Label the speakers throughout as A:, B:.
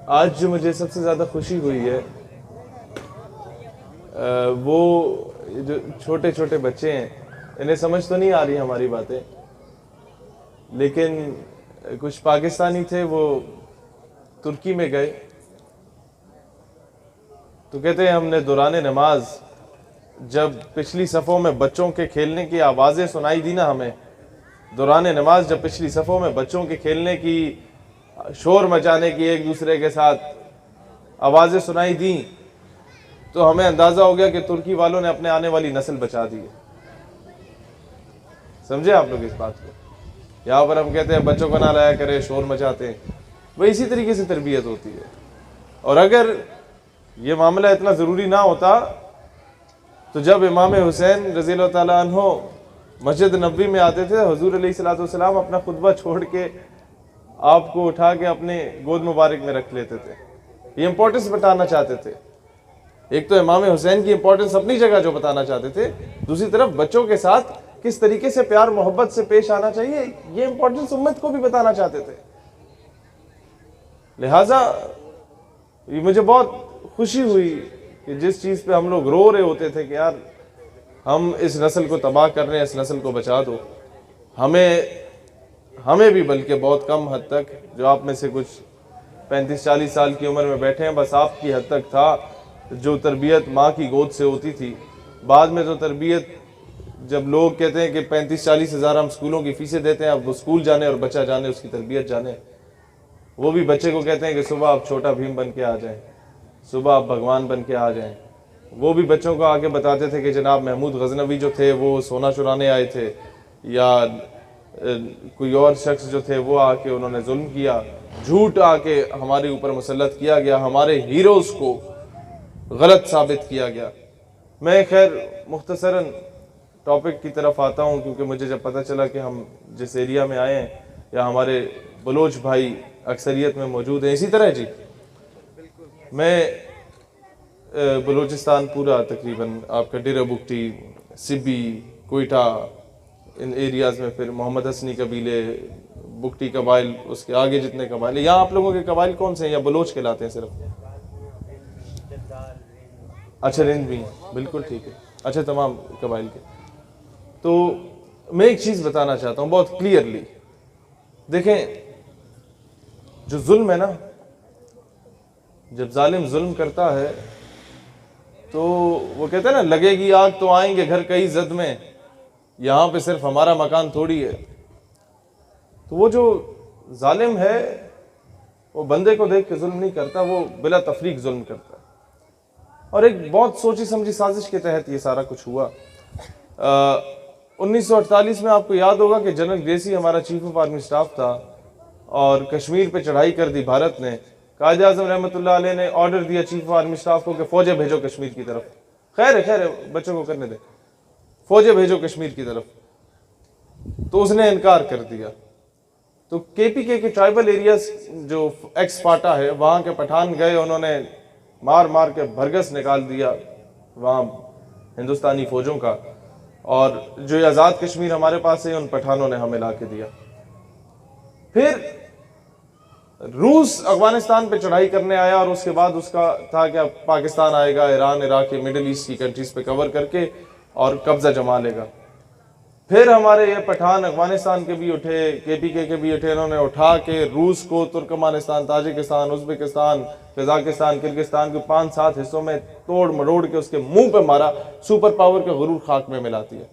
A: آج جو مجھے سب سے زیادہ خوشی ہوئی ہے وہ جو چھوٹے چھوٹے بچے ہیں، انہیں سمجھ تو نہیں آ رہی ہماری باتیں، لیکن کچھ پاکستانی تھے، وہ ترکی میں گئے تو کہتے ہیں ہم نے دوران نماز جب پچھلی صفوں میں بچوں کے کھیلنے کی آوازیں سنائی دی نا، ہمیں دوران نماز جب پچھلی صفوں میں بچوں کے کھیلنے کی، شور مچانے کی، ایک دوسرے کے ساتھ آوازیں سنائی دیں، تو ہمیں اندازہ ہو گیا کہ ترکی والوں نے اپنے آنے والی نسل بچا دی ہے۔ سمجھے آپ لوگ اس بات کو؟ یہاں پر ہم کہتے ہیں بچوں کو نہ لایا کرے، شور مچاتے ہیں، وہ اسی طریقے سے تربیت ہوتی ہے۔ اور اگر یہ معاملہ اتنا ضروری نہ ہوتا تو جب امام حسین رضی اللہ تعالیٰ عنہ مسجد نبوی میں آتے تھے، حضور علیہ الصلوۃ والسلام اپنا خطبہ چھوڑ کے آپ کو اٹھا کے اپنے گود مبارک میں رکھ لیتے تھے۔ یہ امپورٹنس بتانا چاہتے تھے۔ ایک تو امام حسین کی امپورٹنس اپنی جگہ جو بتانا چاہتے تھے، دوسری طرف بچوں کے ساتھ کس طریقے سے پیار محبت سے پیش آنا چاہیے، یہ امپورٹنس امت کو بھی بتانا چاہتے تھے۔ لہٰذا یہ مجھے بہت خوشی ہوئی کہ جس چیز پہ ہم لوگ رو رہے ہوتے تھے کہ یار ہم اس نسل کو تباہ کر رہے ہیں، اس نسل کو بچا دو، ہمیں بھی بلکہ بہت کم حد تک، جو آپ میں سے کچھ 35-40 سال کی عمر میں بیٹھے ہیں، بس آپ کی حد تک تھا جو تربیت ماں کی گود سے ہوتی تھی۔ بعد میں تو تربیت، جب لوگ کہتے ہیں کہ 35-40 ہزار ہم اسکولوں کی فیسیں دیتے ہیں، اب وہ اسکول جانے اور بچہ جانے، اس کی تربیت جانے، وہ بھی بچے کو کہتے ہیں کہ صبح آپ چھوٹا بھیم بن کے آ جائیں، صبح آپ بھگوان بن کے آ جائیں۔ وہ بھی بچوں کو آگے بتاتے تھے کہ جناب محمود غزنوی جو تھے وہ سونا چرانے آئے تھے، یا کوئی اور شخص جو تھے وہ آ کے انہوں نے ظلم کیا، جھوٹ آ کے ہمارے اوپر مسلط کیا گیا، ہمارے ہیروز کو غلط ثابت کیا گیا۔ میں خیر مختصراً ٹاپک کی طرف آتا ہوں، کیونکہ مجھے جب پتہ چلا کہ ہم جس ایریا میں آئے ہیں یا ہمارے بلوچ بھائی اکثریت میں موجود ہیں، اسی طرح جی میں بلوچستان پورا تقریباً آپ کا ڈیرہ بگٹی، سبی، کوئٹہ، ان ایریاز میں، پھر محمد حسنی قبیلے، بگٹی قبائل، اس کے آگے جتنے قبائل، یہاں آپ لوگوں کے قبائل کون سے ہیں یا بلوچ کہلاتے ہیں صرف؟ اچھا رند بھی، بالکل ٹھیک ہے، اچھا تمام قبائل کے۔ تو میں ایک چیز بتانا چاہتا ہوں بہت کلیئرلی، دیکھیں جو ظلم ہے نا، جب ظالم ظلم کرتا ہے تو وہ کہتے ہیں نا لگے گی آگ تو آئیں گے گھر کئی زد میں، یہاں پہ صرف ہمارا مکان تھوڑی ہے۔ تو وہ جو ظالم ہے وہ بندے کو دیکھ کے ظلم نہیں کرتا، وہ بلا تفریق ظلم کرتا ہے۔ اور ایک بہت سوچی سمجھی سازش کے تحت یہ سارا کچھ ہوا۔ 1948 میں آپ کو یاد ہوگا کہ جنرل گریسی ہمارا چیف آف آرمی سٹاف تھا، اور کشمیر پہ چڑھائی کر دی بھارت نے۔ قائد اعظم رحمۃ اللہ علیہ نے آرڈر دیا چیف آف آرمی سٹاف کو کہ فوجیں بھیجو کشمیر کی طرف۔ خیر ہے بچوں کو کرنے دیں، فوجیں بھیجو کشمیر کی طرف، تو اس نے انکار کر دیا۔ تو کے پی کے ٹرائبل ایریاز جو ایکس فاٹا ہے، وہاں کے پٹھان گئے، انہوں نے مار مار کے بھرگس نکال دیا وہاں ہندوستانی فوجوں کا، اور جو یہ آزاد کشمیر ہمارے پاس ہے ان پٹھانوں نے ہمیں لا کے دیا۔ پھر روس افغانستان پہ چڑھائی کرنے آیا، اور اس کے بعد اس کا تھا کہ اب پاکستان آئے گا، ایران، عراق، مڈل ایسٹ کی کنٹریز پہ کور کر کے اور قبضہ جما لے گا۔ پھر ہمارے یہ پٹھان افغانستان کے بھی اٹھے، کے پی کے بھی اٹھے، انہوں نے اٹھا کے روس کو Turkmenistan, Tajikistan, Uzbekistan, Kazakhstan, Kyrgyzstan کے 5-7 حصوں میں توڑ مروڑ کے اس کے منہ پہ مارا، سپر پاور کے غرور خاک میں ملاتی ہے۔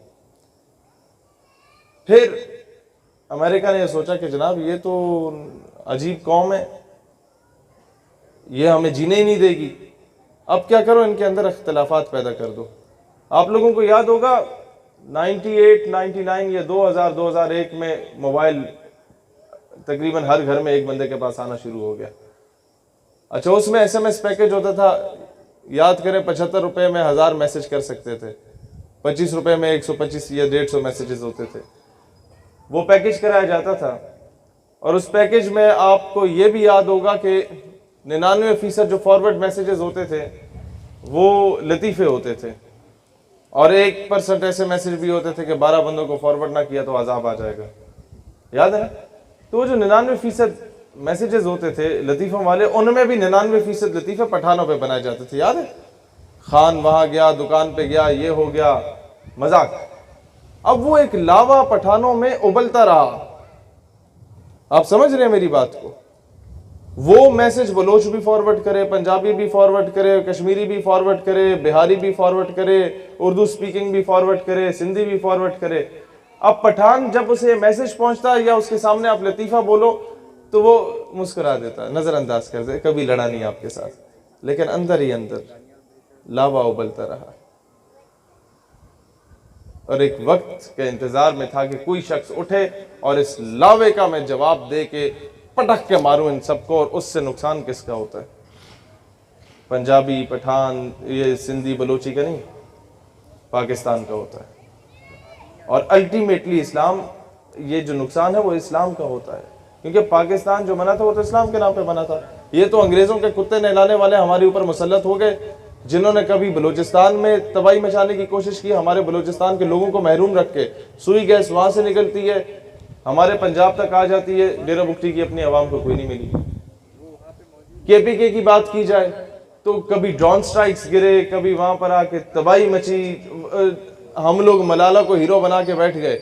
A: پھر امریکہ نے یہ سوچا کہ جناب یہ تو عجیب قوم ہے، یہ ہمیں جینے ہی نہیں دے گی، اب کیا کرو ان کے اندر اختلافات پیدا کر دو۔ آپ لوگوں کو یاد ہوگا 98، 99 یا 2001 میں موبائل تقریباً ہر گھر میں ایک بندے کے پاس آنا شروع ہو گیا۔ اچھا اس میں SMS پیکج ہوتا تھا، یاد کریں 75 روپے میں 1000 میسج کر سکتے تھے، 25 روپے میں 125 یا 150 میسیجز ہوتے تھے، وہ پیکج کرایا جاتا تھا۔ اور اس پیکج میں آپ کو یہ بھی یاد ہوگا کہ 99% جو فارورڈ میسیجز ہوتے تھے وہ لطیفے ہوتے تھے، اور 1% ایسے میسیج بھی ہوتے تھے کہ 12 بندوں کو فارورڈ نہ کیا تو عذاب آ جائے گا، یاد ہے نا؟ تو وہ جو 99% میسیجز ہوتے تھے لطیفوں والے، ان میں بھی 99% لطیفے پٹھانوں پہ بنائے جاتے تھے، یاد ہے؟ خان وہاں گیا، دکان پہ گیا، یہ ہو گیا، مذاق۔ اب وہ ایک لاوا پٹھانوں میں ابلتا رہا، آپ سمجھ رہے ہیں میری بات کو؟ وہ میسج بلوچ بھی فارورڈ کرے، پنجابی بھی فارورڈ کرے، کشمیری بھی فارورڈ کرے، بہاری بھی فارورڈ کرے، اردو سپیکنگ بھی فارورڈ کرے، سندھی بھی فارورڈ کرے۔ اب پٹھان جب اسے میسج پہنچتا یا اس کے سامنے آپ لطیفہ بولو تو وہ مسکرا دیتا، نظر انداز کر دے، کبھی لڑا نہیں آپ کے ساتھ، لیکن اندر ہی اندر لاوا ابلتا رہا، اور ایک وقت کے انتظار میں تھا کہ کوئی شخص اٹھے اور اس لاوے کا میں جواب دے کے پٹک کے ماروں ان سب کو، اور اس سے نقصان کس کا ہوتا ہے؟ پنجابی، پٹھان، یہ سندھی بلوچی کا نہیں، پاکستان کا ہوتا ہے۔ اور الٹیمیٹلی اسلام، یہ جو نقصان ہے وہ اسلام کا ہوتا ہے، کیونکہ پاکستان جو بنا تھا وہ تو اسلام کے نام پہ بنا تھا۔ یہ تو انگریزوں کے کتے نہلانے والے ہمارے اوپر مسلط ہو گئے، جنہوں نے کبھی بلوچستان میں تباہی مچانے کی کوشش کی، ہمارے بلوچستان کے لوگوں کو محروم رکھ کے۔ سوئی گیس وہاں سے نکلتی ہے، ہمارے پنجاب تک آ جاتی ہے، ڈیرہ بگٹی کی اپنی عوام کو کوئی نہیں ملی۔ KPK کی بات کی جائے تو کبھی ڈرون سٹرائکس گرے، کبھی وہاں پر آ کے تباہی مچی، ہم لوگ ملالہ کو ہیرو بنا کے بیٹھ گئے،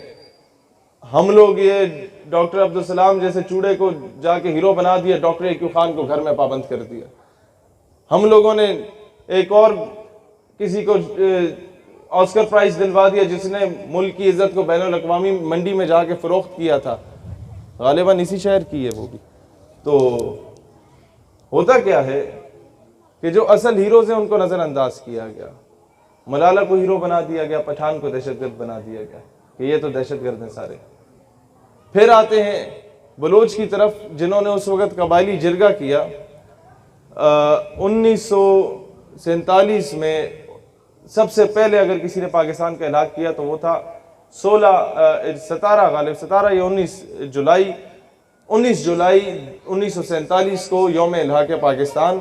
A: ہم لوگ یہ ڈاکٹر عبدالسلام جیسے چوڑے کو جا کے ہیرو بنا دیا، ڈاکٹر ایکیو خان کو گھر میں پابند کر دیا۔ ہم لوگوں نے ایک اور کسی کو آسکر پرائز دلوا دیا جس نے ملک کی عزت کو بین الاقوامی منڈی میں جا کے فروخت کیا تھا، غالباً اسی شہر کی ہے وہ بھی۔ تو ہوتا کیا ہے کہ جو اصل ہیروز ہیں ان کو نظر انداز کیا گیا، ملالہ کو ہیرو بنا دیا گیا، پٹھان کو دہشت گرد بنا دیا گیا کہ یہ تو دہشت گرد ہیں سارے۔ پھر آتے ہیں بلوچ کی طرف، جنہوں نے اس وقت قبائلی جرگہ کیا۔ 1947 میں سب سے پہلے اگر کسی نے پاکستان کا ہلاک کیا تو وہ تھا 17 یا 19 جولائی 1947 کو یوم الحاق پاکستان۔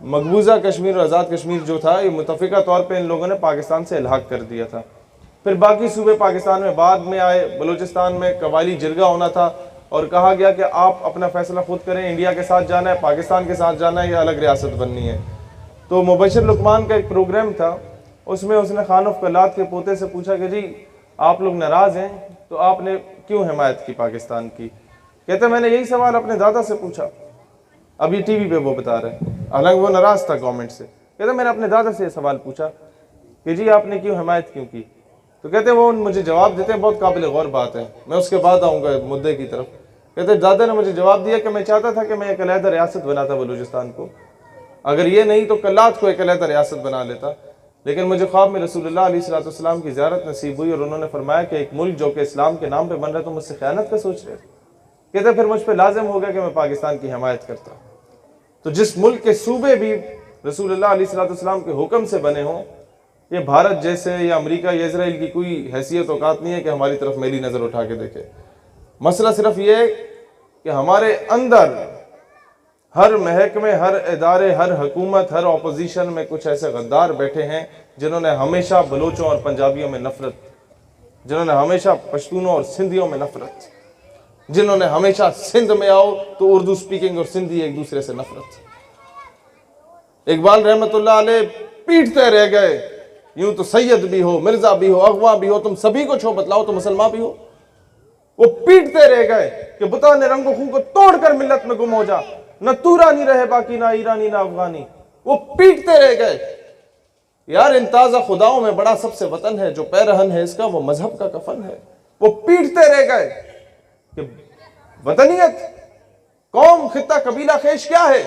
A: مقبوضہ کشمیر اور آزاد کشمیر جو تھا، یہ متفقہ طور پہ ان لوگوں نے پاکستان سے الحاق کر دیا تھا۔ پھر باقی صوبے پاکستان میں بعد میں آئے، بلوچستان میں قبائلی جرگہ ہونا تھا اور کہا گیا کہ آپ اپنا فیصلہ خود کریں، انڈیا کے ساتھ جانا ہے، پاکستان کے ساتھ جانا ہے یا الگ ریاست بننی ہے۔ تو مبشر لقمان کا ایک پروگرام تھا، اس میں اس نے خان آف کلات کے پوتے سے پوچھا کہ جی آپ لوگ ناراض ہیں تو آپ نے کیوں حمایت کی پاکستان کی؟ کہتے میں نے یہی سوال اپنے دادا سے پوچھا، ابھی ٹی وی پہ وہ بتا رہے ہیں، حالانکہ وہ ناراض تھا گورنمنٹ سے۔ کہتے میں نے اپنے دادا سے یہ سوال پوچھا کہ جی آپ نے کیوں حمایت کیوں کی؟ تو کہتے وہ مجھے جواب دیتے ہیں، بہت قابل غور بات ہے، میں اس کے بعد آؤں گا مدعے کی طرف۔ کہتے دادا نے مجھے جواب دیا کہ میں چاہتا تھا کہ میں ایک علیحدہ ریاست بناتا بلوچستان کو، اگر یہ نہیں تو کلات کو ایک علیحدہ ریاست بنا لیتا، لیکن مجھے خواب میں رسول اللہ علیہ السلام کی زیارت نصیب ہوئی اور انہوں نے فرمایا کہ ایک ملک جو کہ اسلام کے نام پہ بن رہا ہے تو مجھ سے خیانت کا سوچ رہے۔ کہتے پھر مجھ پہ لازم ہو گیا کہ میں پاکستان کی حمایت کرتا۔ تو جس ملک کے صوبے بھی رسول اللہ علیہ السلام کے حکم سے بنے ہوں، یہ بھارت جیسے یا امریکہ یا اسرائیل کی کوئی حیثیت اوقات نہیں ہے کہ ہماری طرف میلی نظر اٹھا کے دیکھے۔ مسئلہ صرف یہ ہے کہ ہمارے اندر ہر محکمے، ہر ادارے، ہر حکومت، ہر اپوزیشن میں کچھ ایسے غدار بیٹھے ہیں جنہوں نے ہمیشہ بلوچوں اور پنجابیوں میں نفرت، جنہوں نے ہمیشہ پشتونوں اور سندھیوں میں نفرت، جنہوں نے ہمیشہ سندھ میں آؤ تو اردو سپیکنگ اور سندھی ایک دوسرے سے نفرت۔ اقبال رحمت اللہ علیہ پیٹتے رہ گئے، یوں تو سید بھی ہو، مرزا بھی ہو، اغوا بھی ہو، تم سبھی کو چھو بتلاؤ تو مسلمان بھی ہو۔ وہ پیٹتے رہ گئے کہ بتا نے رنگ و خون کو توڑ کر ملت میں گم ہو جا، نہ تو رانی رہے باقی، نہ ایرانی نہ افغانی۔ وہ پیٹتے رہ گئے۔ یار ان تازہ خداؤں میں بڑا سب سے وطن ہے، جو پیرہن ہے اس کا وہ مذہب کا کفن ہے۔ وہ پیٹتے رہ گئے کہ وطنیت، قوم، خطہ، قبیلہ خیش کیا ہے؟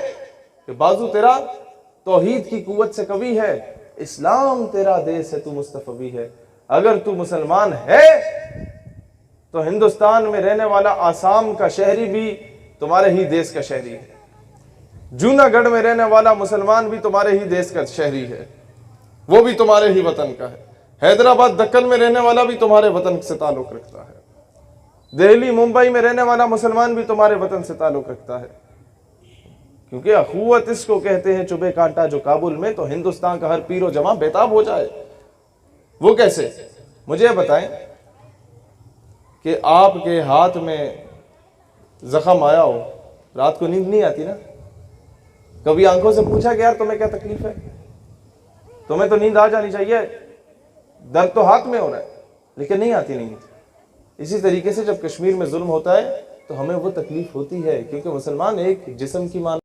A: کہ بازو تیرا توحید کی قوت سے قوی ہے، اسلام تیرا دیس ہے، تو مصطفی ہے۔ اگر تو مسلمان ہے تو ہندوستان میں رہنے والا آسام کا شہری بھی تمہارے ہی دیس کا شہری ہے، جوناگڑھ میں رہنے والا مسلمان بھی تمہارے ہی دیس کا شہری ہے، وہ بھی تمہارے ہی وطن کا ہے۔ حیدرآباد دکن میں رہنے والا بھی تمہارے وطن سے تعلق رکھتا ہے، دہلی ممبئی میں رہنے والا مسلمان بھی تمہارے وطن سے تعلق رکھتا ہے، کیونکہ اخوت اس کو کہتے ہیں چبھے کانٹا جو کابل میں، تو ہندوستان کا ہر پیر و جماع بیتاب ہو جائے۔ وہ کیسے؟ مجھے بتائیں کہ آپ کے ہاتھ میں زخم آیا ہو, رات کو نیند نہیں آتی نا. کبھی آنکھوں سے پوچھا کہ یار تمہیں کیا تکلیف ہے؟ تمہیں تو نیند آ جانی چاہیے, درد تو ہاتھ میں ہو رہا ہے لیکن نہیں آتی نیند. اسی طریقے سے جب کشمیر میں ظلم ہوتا ہے تو ہمیں وہ تکلیف ہوتی ہے, کیونکہ مسلمان ایک جسم کی مان